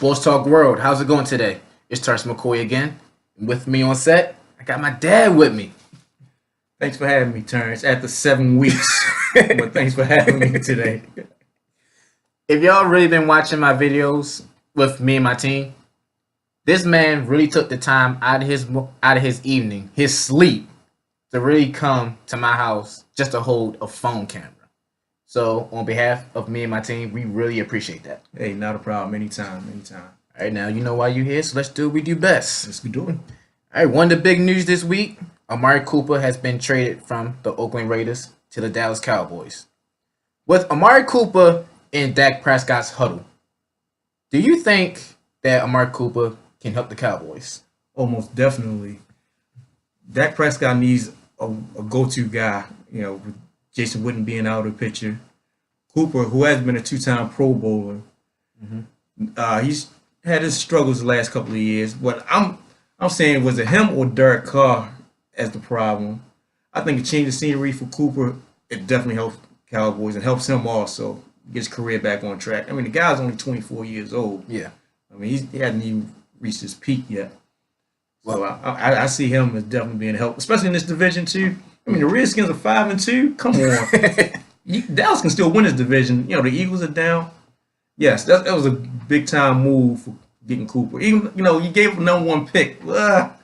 Sports Talk World. How's it going today? It's Terrence McCoy again. With me on set, I got my dad with me. Thanks for having me, Terrence. After 7 weeks, but thanks for having me today. If y'all really been watching my videos with me and my team, this man really took the time out of his evening, his sleep, to really come to my house just to hold a phone camera. So on behalf of me and my team, we really appreciate that. Hey, not a problem. Anytime. All right, now you know why you're here, so let's do what we do best. Let's be doing. All right, one of the big news this week, Amari Cooper has been traded from the Oakland Raiders to the Dallas Cowboys. With Amari Cooper in Dak Prescott's huddle, do you think that Amari Cooper can help the Cowboys? Almost definitely. Dak Prescott needs a go-to guy, with Jason Witten being out of the picture. Cooper, who has been a two-time Pro Bowler, he's had his struggles the last couple of years. But I'm saying, was it him or Derek Carr as the problem? I think a change of scenery for Cooper, it definitely helps Cowboys and helps him also get his career back on track. I mean, the guy's only 24 years old. Yeah. I mean, he hasn't even reached his peak yet. So I see him as definitely being helped, especially in this division too. I mean, the Redskins are 5-2. Come on, Dallas can still win this division. The Eagles are down. Yes, that was a big time move for getting Cooper. Even you gave him number one pick. But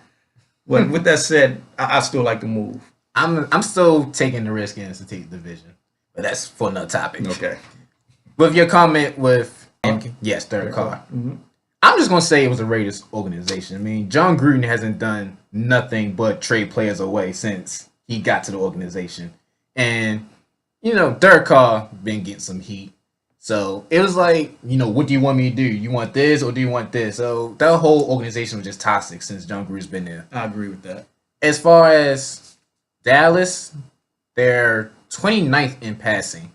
with that said, I still like the move. I'm still taking the Redskins to take the division, but that's for another topic. Okay. With your comment with yes, Derek Carr. I'm just gonna say it was a Raiders organization. I mean, John Gruden hasn't done nothing but trade players away since he got to the organization, and Derek Carr been getting some heat. So it was like, what do you want me to do? You want this or do you want this? So that whole organization was just toxic since John Gruden's been there. I agree with that. As far as Dallas, they're 29th in passing.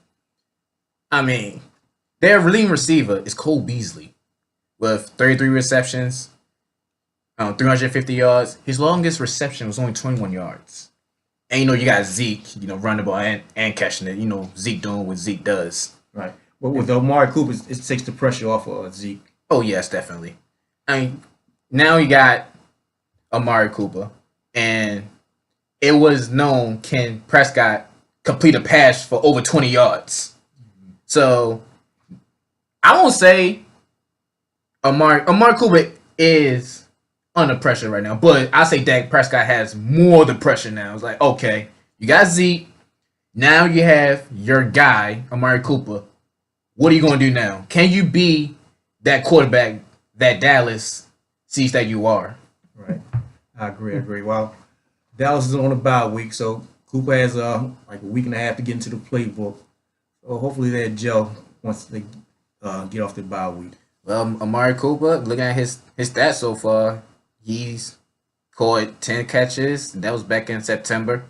I mean, their leading receiver is Cole Beasley with 33 receptions, 350 yards. His longest reception was only 21 yards. And you got Zeke, running the ball and catching it. Zeke doing what Zeke does. Right. But with Amari Cooper, it takes the pressure off of Zeke. Oh, yes, definitely. I mean, now you got Amari Cooper, and it was known, can Prescott complete a pass for over 20 yards? So I won't say Amari Cooper is under pressure right now, but I say Dak Prescott has more of the pressure now. It's like, okay, you got Zeke, now you have your guy, Amari Cooper. What are you going to do now? Can you be that quarterback that Dallas sees that you are? Right. I agree. Well, Dallas is on a bye week, so Cooper has like a week and a half to get into the playbook. So hopefully they'll gel once they get off the bye week. Well, Amari Cooper, looking at his stats so far, he's caught 10 catches. That was back in September.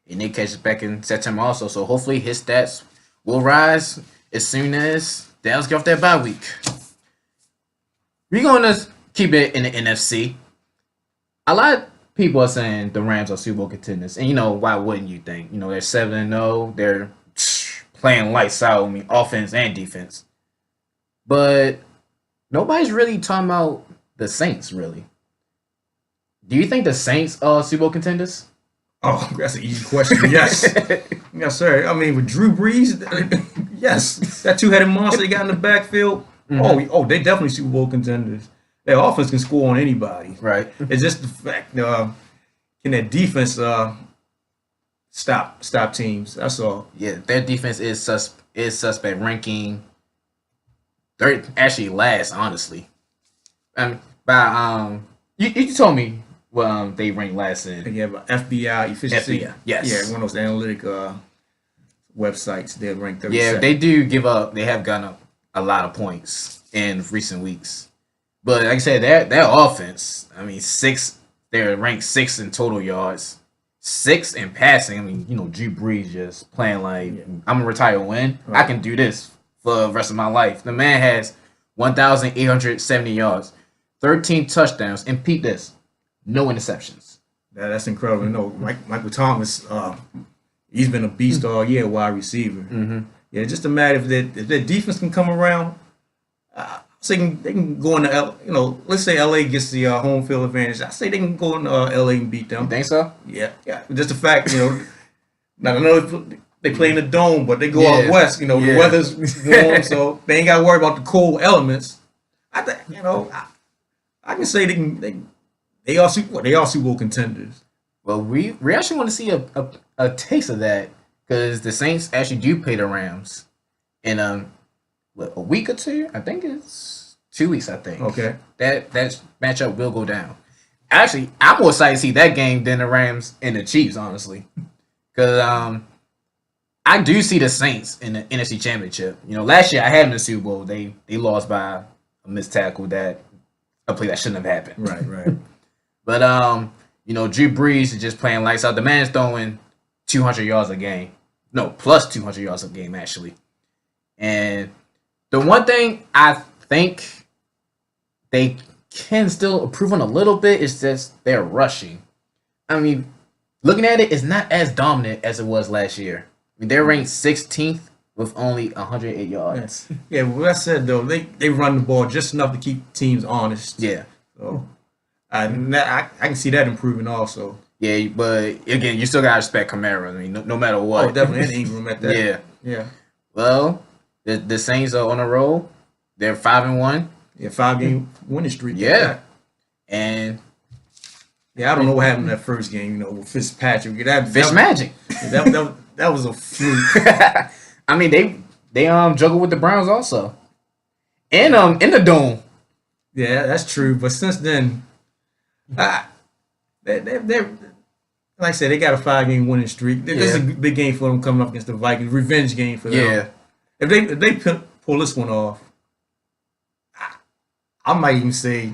And 8 catches back in September also. So hopefully his stats will rise as soon as Dallas get off their bye week. We're going to keep it in the NFC. A lot of people are saying the Rams are Super Bowl contenders. And why wouldn't you think? They're 7-0. They're playing lights out, offense and defense. But nobody's really talking about the Saints, really. Do you think the Saints are Super Bowl contenders? Oh, that's an easy question. Yes. Yes, sir. I mean, with Drew Brees, yes. That two-headed monster they got in the backfield. Oh, they definitely Super Bowl contenders. Their offense can score on anybody. Right. It's just the fact, can that defense stop teams? That's all. Yeah, their defense is suspect, ranking third, actually last, honestly. You told me they ranked last in. Yeah, but FBI efficiency. FBI, yes. Yeah, one of those analytic websites. They're ranked 32nd. Yeah, they do give up. They have gotten up a lot of points in recent weeks. But like I said, their offense, they're ranked 6th in total yards, 6th in passing. Drew Brees just playing like, I'm going to retire and win. Right. I can do this for the rest of my life. The man has 1,870 yards, 13 touchdowns, and peep this, no interceptions. That's incredible. Michael Thomas, he's been a beast all year, wide receiver. Yeah, just a matter if their defense can come around. say they can go into let's say LA gets the home field advantage. I say they can go into LA and beat You them. think so? Yeah. Just the fact, now I know they play in the dome, but they go out Yeah. west. The Yeah. weather's warm, so they ain't got to worry about the cold elements. I think I can say they are Super Bowl contenders. Well, we actually want to see a taste of that because the Saints actually do play the Rams in a week or two. I think it's 2 weeks. I think. Okay. That matchup will go down. Actually, I'm more excited to see that game than the Rams and the Chiefs, honestly, because I do see the Saints in the NFC Championship. Last year I had them in the Super Bowl. They lost by a missed tackle a play that shouldn't have happened. Right. But Drew Brees is just playing lights out. The man's throwing 200 yards a game. No, plus 200 yards a game actually. And the one thing I think they can still improve on a little bit is just their rushing. I mean, looking at it, it's not as dominant as it was last year. I mean, they're ranked 16th with only 108 yards. Yeah, what I said though, they run the ball just enough to keep teams honest. Yeah. So I can see that improving also. Yeah, but again, you still gotta respect Kamara. I mean, no matter what. Oh, definitely, and Ingram at that. Yeah. Well, the Saints are on a roll. They're 5-1. Yeah, 5-game winning streak. Yeah, and I don't know what happened in that first game. With Fitzpatrick. Fish magic. That was a fluke. I mean, they juggled with the Browns also, and in the dome. Yeah, that's true. But since then, they're like I said, they got a 5-game winning streak. This is a big game for them coming up against the Vikings. Revenge game for them. Yeah. If they pull this one off, I might even say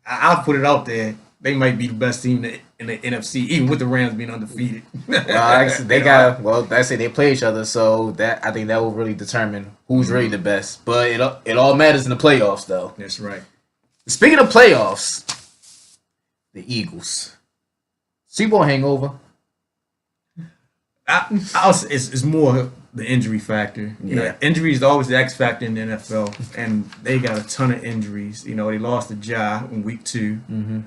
I'll put it out there. They might be the best team in the NFC, even with the Rams being undefeated. Well, that's it. They play each other, so I think that will really determine who's really the best. But it all matters in the playoffs, though. That's right. Speaking of playoffs, the Eagles. Super Bowl hangover. It's more the injury factor. Injury is always the X factor in the NFL, and they got a ton of injuries. They lost to Ja in week 2. Mm-hmm.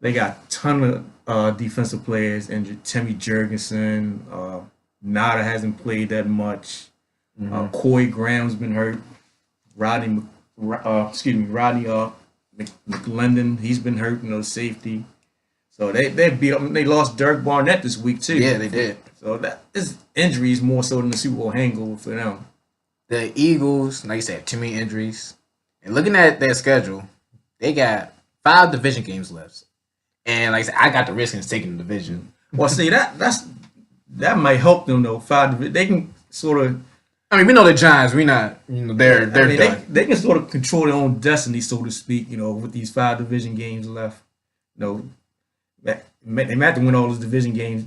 They got a ton of defensive players injured. Timmy Jurgensen, Nada hasn't played that much. Mm-hmm. Corey Graham's been hurt. Rodney McLendon, he's been hurt. Safety. So they beat up. They lost Dirk Barnett this week too. Yeah, they did. So that is injuries more so than the Super Bowl hangover for them. The Eagles, like you said, too many injuries. And looking at their schedule, they got 5 division games left. And like I said, I got the Redskins taking the division. Well, see that might help them though. They can sort of. I mean, we know the Giants. We not. They're done. They can sort of control their own destiny, so to speak. With these 5 division games left. They might have to win all those division games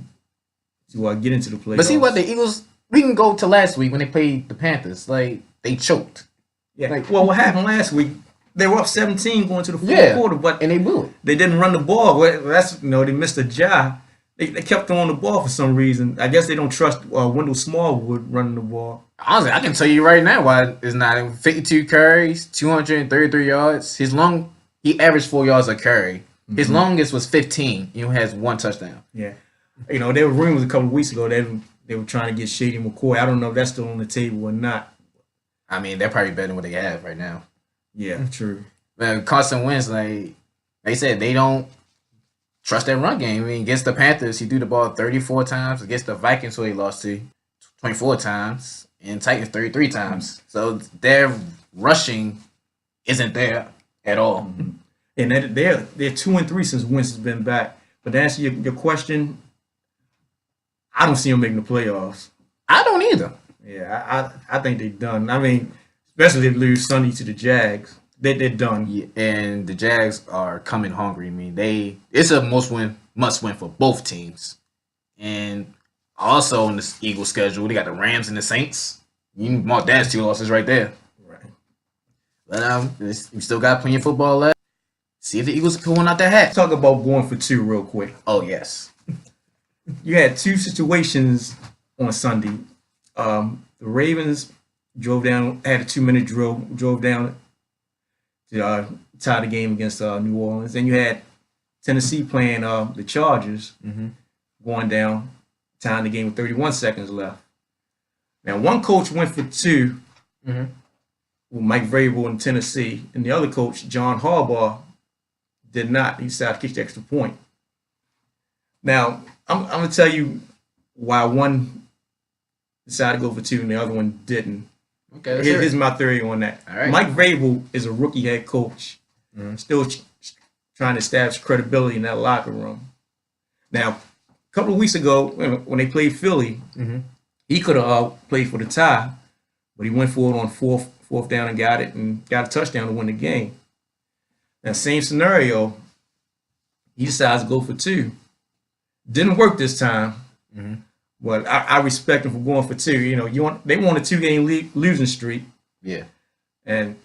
to get into the playoffs. But see what the Eagles. We can go to last week when they played the Panthers. Like they choked. Yeah. What happened last week? They were up 17 going to the fourth quarter, but and they blew it. They didn't run the ball. That's they missed a job. They kept throwing the ball for some reason. I guess they don't trust Wendell Smallwood running the ball. Honestly, I can tell you right now why it's not 52 carries, 233 yards. He averaged 4 yards a carry. Mm-hmm. His longest was 15. Has 1 touchdown. Yeah, there were rumors a couple of weeks ago they were trying to get Shady McCoy. I don't know if that's still on the table or not. I mean, they're probably better than what they have right now. Yeah, true. But Carson Wentz, like they said, they don't trust that run game. I mean, against the Panthers, he threw the ball 34 times. Against the Vikings, who he lost to 24 times. And Titans 33 times. So their rushing isn't there at all. Mm-hmm. And they're 2-3 since Wentz has been back. But to answer your question, I don't see them making the playoffs. I don't either. Yeah, I think they're done. I mean, especially if they lose Sunday to the Jags. They're done. Yeah, and the Jags are coming hungry. I mean, it's a must win for both teams. And also in the Eagles schedule, they got the Rams and the Saints. You can mark that as 2 losses right there. Right. But we still got plenty of football left. See if the Eagles can pull one out their hat. Talk about going for 2 real quick. Oh, yes. You had 2 situations on Sunday. The Ravens drove down, had a 2-minute drill, drove down to tie the game against New Orleans. Then you had Tennessee playing the Chargers, going down, tying the game with 31 seconds left. Now, one coach went for two with Mike Vrabel in Tennessee, and the other coach, John Harbaugh, did not. He decided to kick the extra point. Now, I'm going to tell you why one decided to go for two and the other one didn't. Okay, here's my theory on that. All right. Mike Vrabel is a rookie head coach, still trying to establish credibility in that locker room. Now, a couple of weeks ago, when they played Philly, he could have played for the tie, but he went for it on fourth down and got a touchdown to win the game. Now, same scenario, he decides to go for two. Didn't work this time, but I respect him for going for two. You know, they want a 2-game losing streak. Yeah. And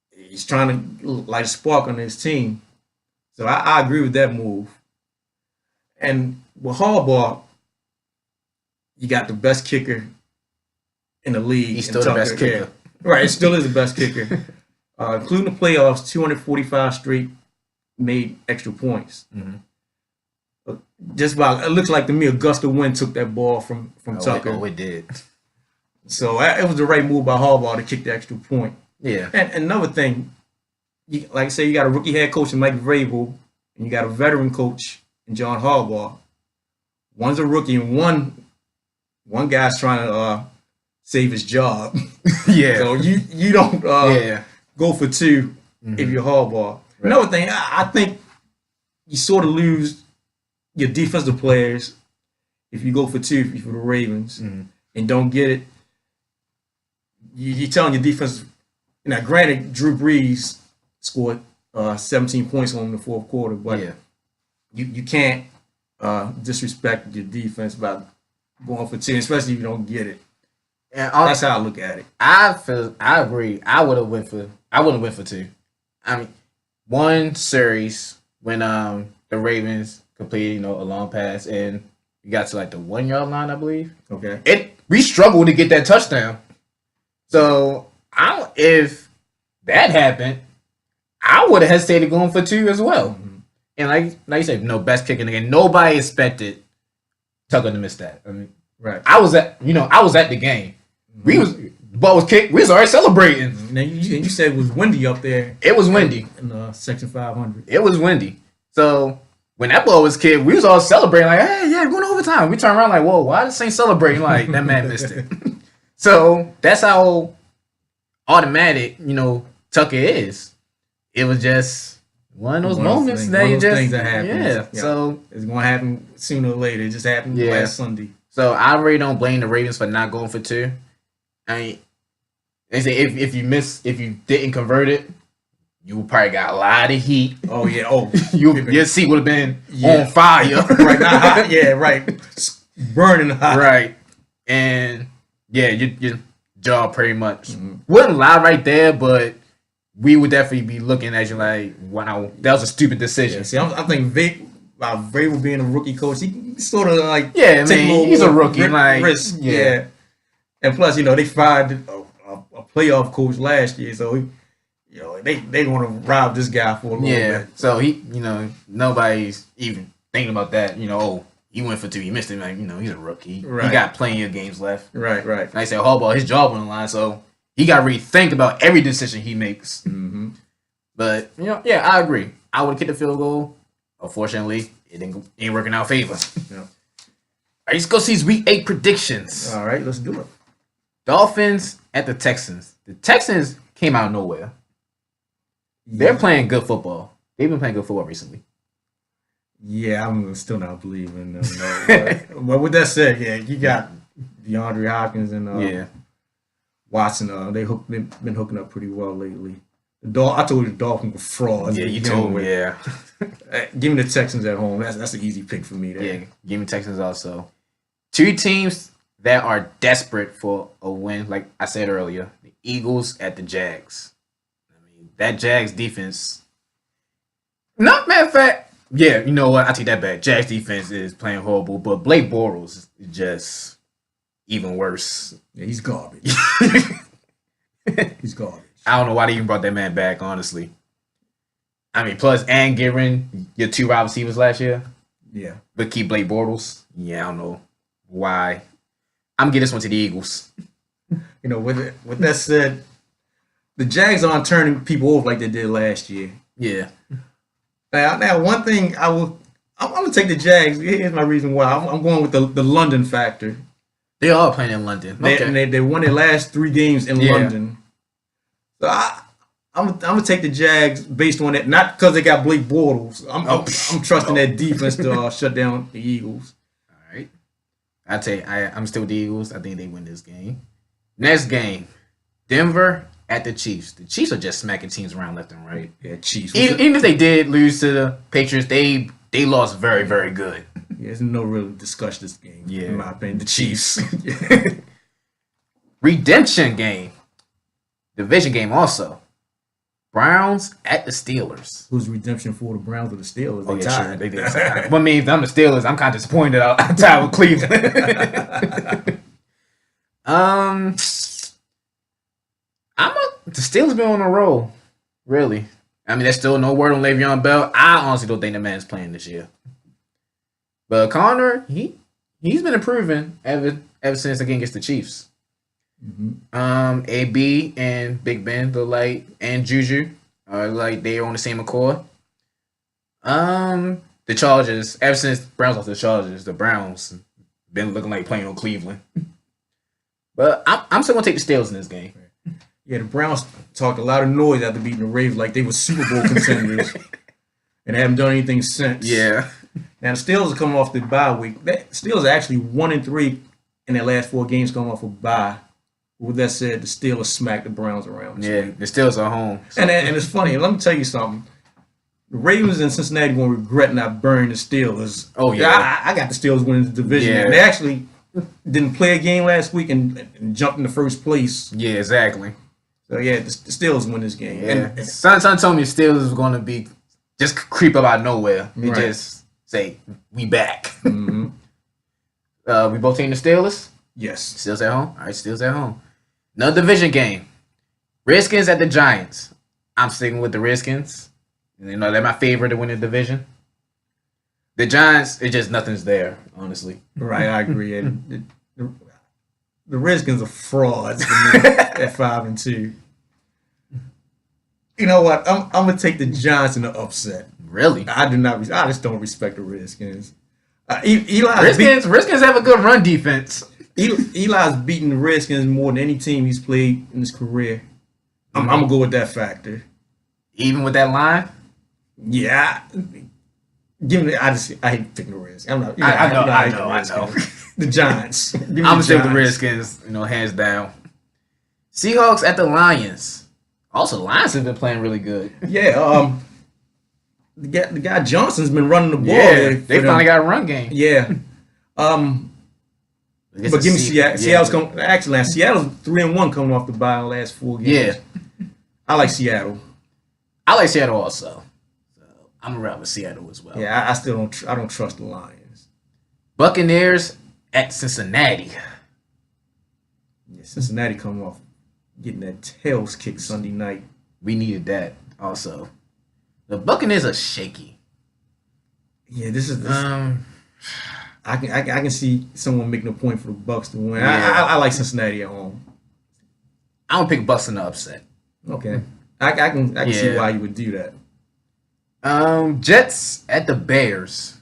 he's trying to light a spark on his team. So I agree with that move. And with Harbaugh, you got the best kicker in the league. He's still the best kicker. Yeah. Right, it still is the best kicker. Including the playoffs, 245 straight made extra points. Just about, it looks like to me a gust of wind took that ball from Tucker. It did. So it was the right move by Harbaugh to kick the extra point. Yeah. And another thing, like I say, you got a rookie head coach in Mike Vrabel, and you got a veteran coach in John Harbaugh. One's a rookie, and one guy's trying to save his job. Yeah. So you don't go for two if you're Harbaugh. Right. Another thing, I think you sort of lose your defensive players if you go for two for the Ravens and don't get it. You're telling your defense. Now, granted, Drew Brees scored 17 points on him in the fourth quarter, but you can't disrespect your defense by going for two, especially if you don't get it. And that's how I look at it. I agree. I wouldn't went for two. I mean, one series when the Ravens completed, a long pass and you got to like the 1 yard line, I believe. Okay. We struggled to get that touchdown. So if that happened, I would have hesitated going for two as well. And like you said, best kicker in the game. Nobody expected Tucker to miss that. I mean, right. I was at the game. The ball was kicked. We was already celebrating. Now you said it was windy up there. It was windy in section 500. It was windy. So when that ball was kicked, we was all celebrating like, hey, yeah, going to overtime. We turned around like, whoa, why this ain't celebrating like that man missed it? So that's how automatic, Tucker is. It was just one of those moments that you just things that happen. Yeah. So it's gonna happen sooner or later. It just happened last Sunday. So I really don't blame the Ravens for not going for two. I mean, they say if you didn't convert it, you probably got a lot of heat. Oh yeah. Oh, your seat would have been on fire. Right. Not hot. Yeah. Right. Burning hot. Right. And yeah, your jaw pretty much wouldn't lie right there, but we would definitely be looking at you like, wow, that was a stupid decision. Yeah, see, I think Vrabel being a rookie coach, he sort of like he's a rookie, risk. Yeah. And plus, they fired a playoff coach last year, so they want to rob this guy for a little bit. So he, nobody's even thinking about that. He went for two, he missed it. Like, he's a rookie. Right. He got plenty of games left. Right. Like I said, Harbaugh, his job on the line, so he got to rethink about every decision he makes. But I agree. I would have kicked the field goal. Unfortunately, it ain't working out favor. Yeah. All right, let's go see his week 8 predictions. All right, let's do it. Dolphins at the Texans. The Texans came out of nowhere. They're playing good football. They've been playing good football recently. Yeah, I'm still not believing them. But with that said, you got DeAndre Hopkins and Watson. They've been hooking up pretty well lately. I told you the Dolphins were frauds. Yeah, you told me. Yeah. Give me the Texans at home. That's an easy pick for me there. Yeah, give me Texans also. Two teams that are desperate for a win, like I said earlier. The Eagles at the Jags. I mean, that Jags defense. Not matter of fact, yeah, you know what? I take that back. Jags defense is playing horrible, but Blake Bortles is just even worse. Yeah, he's garbage. He's garbage. I don't know why they even brought that man back, honestly. I mean, plus, and Given, your 2 wide receivers last year, Yeah. but keep Blake Bortles. Yeah, I don't know why. I'm gonna get this one to the Eagles. You know, with that said, the Jags aren't turning people off like they did last year. Yeah. Now, one thing I'm gonna take the Jags. Here's my reason why. I'm going with the London factor. They are playing in London. Okay. They won their last 3 games in London. So I'm gonna take the Jags based on that, not because they got Blake Bortles. I'm trusting that defense to shut down the Eagles. All right. I'm still the Eagles. I think they win this game. Next game, Denver at the Chiefs. The Chiefs are just smacking teams around left and right. Yeah, Chiefs. Even if they did lose to the Patriots, they lost very, very good. Yeah, there's no real discussion this game. Yeah. In my opinion, the Chiefs. Redemption game. Division game also. Browns at the Steelers. Who's redemption for the Browns or the Steelers? Oh, yeah, sure. They did. But I mean, if I'm the Steelers, I'm kind of disappointed I tied with Cleveland. The Steelers been on a roll, really. I mean, there's still no word on Le'Veon Bell. I honestly don't think the man's playing this year. But Connor, he's been improving ever since again against the Chiefs. Mm-hmm. AB and Big Ben look like, and Juju are like they're on the same accord. The Chargers, ever since Browns lost the Chargers, the Browns been looking like playing on Cleveland. But I'm still gonna take the Steelers in this game. Yeah, the Browns talked a lot of noise after beating the Ravens like they were Super Bowl contenders, and haven't done anything since. Yeah. Now the Steelers are coming off the bye week. The Steelers are actually 1-3 in their last 4 games coming off a bye. With that said, the Steelers smacked the Browns around. Yeah, the Steelers are home. So. And it's funny. Let me tell you something. The Ravens and Cincinnati going to regret not burning the Steelers. Oh, yeah. I got the Steelers winning the division. Yeah. They actually didn't play a game last week and jumped in the first place. Yeah, exactly. So, yeah, the Steelers win this game. Yeah. And Son told me the Steelers was going to be just creep up out of nowhere and Right. just say, we back. Mm-hmm. We both taking the Steelers? Yes. Steelers at home? All right, Steelers at home. Another division game. Redskins at the Giants. I'm sticking with the Redskins. You know, they're my favorite to win the division. The Giants, it just nothing's there, honestly. Right, I agree. And the Redskins are frauds for me at 5-2. You know what? I'm gonna take the Giants in the upset. Really? I do not. I just don't respect the Redskins. Eli's Redskins have a good run defense. Eli's beaten the Redskins more than any team he's played in his career. I'm gonna go with that factor. Even with that line? Yeah. Give me. I hate picking the Redskins. I'm not. I know. The Giants. I'm gonna stick with the Redskins. Hands down. Seahawks at the Lions. Also, the Lions have been playing really good. Yeah. The guy Johnson's been running the ball. Yeah, they finally got a run game. Yeah. But give me Seattle. Seattle's Seattle's 3-1 coming off the bye in the last 4 games. Yeah. I like Seattle. I like Seattle also. So I'm around with Seattle as well. Yeah, I still don't. I don't trust the Lions. Buccaneers at Cincinnati. Yeah, Cincinnati coming off getting that tails kick Sunday night. We needed that also. The Buccaneers are shaky. Yeah, this. I can see someone making a point for the Bucs to win. Yeah. I like Cincinnati at home. I'm gonna pick Bucs in the upset. Okay, I can see why you would do that. Jets at the Bears.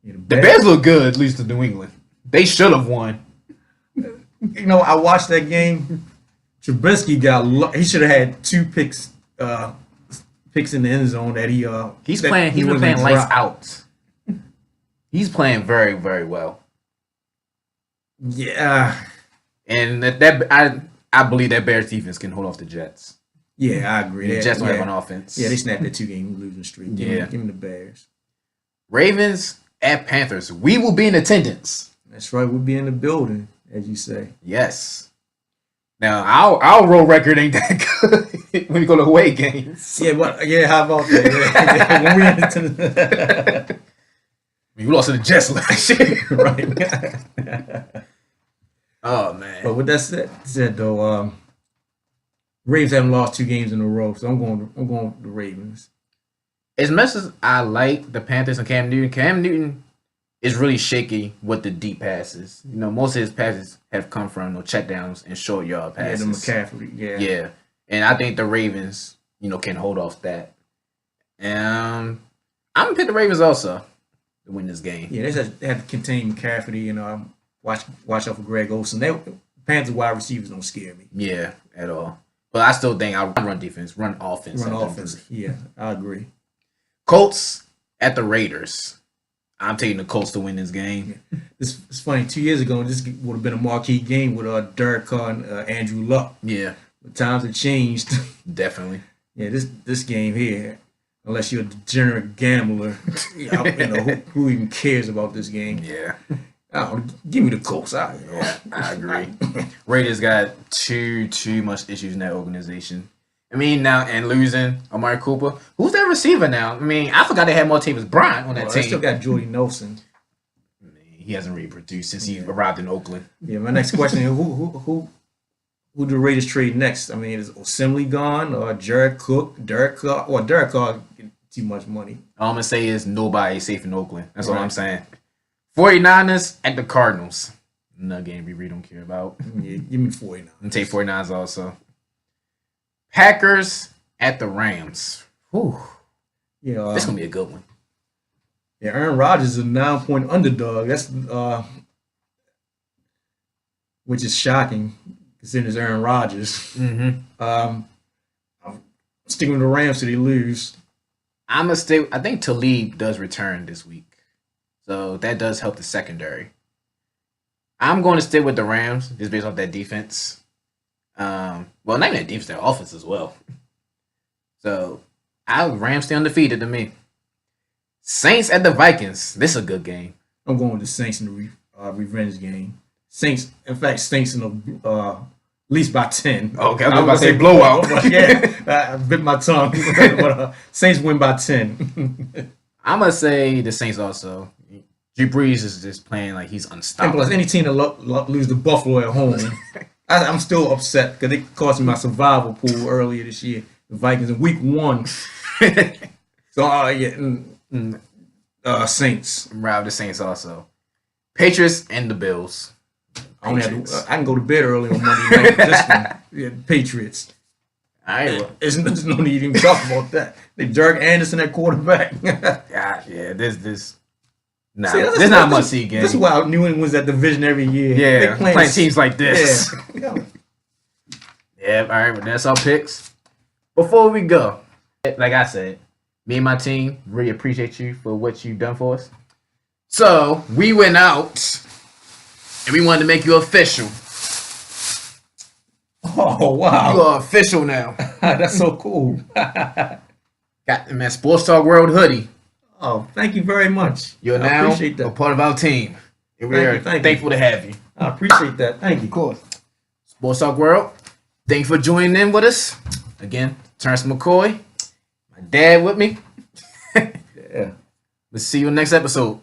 Yeah, The Bears look good, at least to New England. They should have won. You know, I watched that game. Trubisky he should have had 2 picks in the end zone that He's been playing lights out. He's playing very, very well. Yeah. And I believe that Bears defense can hold off the Jets. Yeah, I agree. The Jets don't have an offense. Yeah, they snapped that 2-game losing streak. Give me the Bears. Ravens at Panthers. We will be in attendance. That's right. We'll be in the building, as you say. Yes. Now, our road record ain't that good when we go to away games. Yeah, but how about that? When we in attendance. We lost to the Jets last year. Right. Oh, man. But with that said though, Ravens haven't lost 2 games in a row, so I'm going with the Ravens. As much as I like the Panthers and Cam Newton is really shaky with the deep passes. You know, most of his passes have come from checkdowns and short yard Yeah, passes. the McCaffrey. Yeah. Yeah. And I think the Ravens, can hold off that. I'm gonna pick the Ravens also to win this game. Yeah, they had to contain McCaffrey and watch out for Greg Olsen. Panthers wide receivers don't scare me. Yeah, at all. But I still think I run defense, run offense. Run offense. Yeah, I agree. Colts at the Raiders. I'm taking the Colts to win this game. Yeah. It's funny. 2 years ago, this would have been a marquee game with Derek Carr and Andrew Luck. Yeah, But times have changed. definitely. Yeah, this game here, unless you're a degenerate gambler, who even cares about this game? Yeah, Give me the Colts. I agree. Raiders got too much issues in that organization. I mean, now and losing Amari Cooper, who's their receiver now? I mean, I forgot they had Martavis Bryant on that team. They still got Jordy Nelson. I mean, he hasn't really produced since he arrived in Oakland. Yeah, my next question is who do the Raiders trade next? I mean, is Osemele gone or Derek Carr? Derek Carr get too much money. All I'm gonna say is nobody is safe in Oakland. That's all I'm saying. 49ers at the Cardinals. Another game we really don't care about. Yeah, give me 49. And take 49ers also. Packers at the Rams. Whew. Yeah, This is gonna be a good one. Yeah, Aaron Rodgers is a 9-point underdog. That's which is shocking considering it's Aaron Rodgers. Mm-hmm. I'm sticking with the Rams till they lose. I'm gonna stay. I think Talib does return this week, so that does help the secondary. I'm going to stay with the Rams just based off that defense. Well, not even that defense, their offense as well. So, Rams stay undefeated to me. Saints at the Vikings. This is a good game. I'm going with the Saints in the revenge game. Saints in at least by 10. Okay, I was about to say blowout. Yeah, I bit my tongue. But Saints win by 10. I'm going to say the Saints also. Drew Brees is just playing like he's And unstoppable. plus, any team that lose to Buffalo at home, I'm still upset because they cost me my survival pool earlier this year. The Vikings in week 1. So, Saints. Rob the Saints also. Patriots and the Bills. I can go to bed early on Monday night with this one. Yeah, Patriots. All right. Well, There's no need to even talk about that. They Derek Anderson at quarterback. yeah. This See, there's not much see game. This is why New England wins that division every year. Yeah, They playing teams like this. Yeah. Yeah, all right, but that's our picks. Before we go, like I said, me and my team really appreciate you for what you've done for us. So we went out and we wanted to make you official. Oh wow, You are official now. that's so cool. Got the Sports Talk World hoodie. Oh, thank you very much. You're I now appreciate that. a part of our team. And we Thank are you, thank you. thankful to have you. I appreciate that. Thank you. Of course. Sports Talk World, thanks for joining in with us. Again, Terrence McCoy, my dad with me. Yeah. Let's see you in the next episode.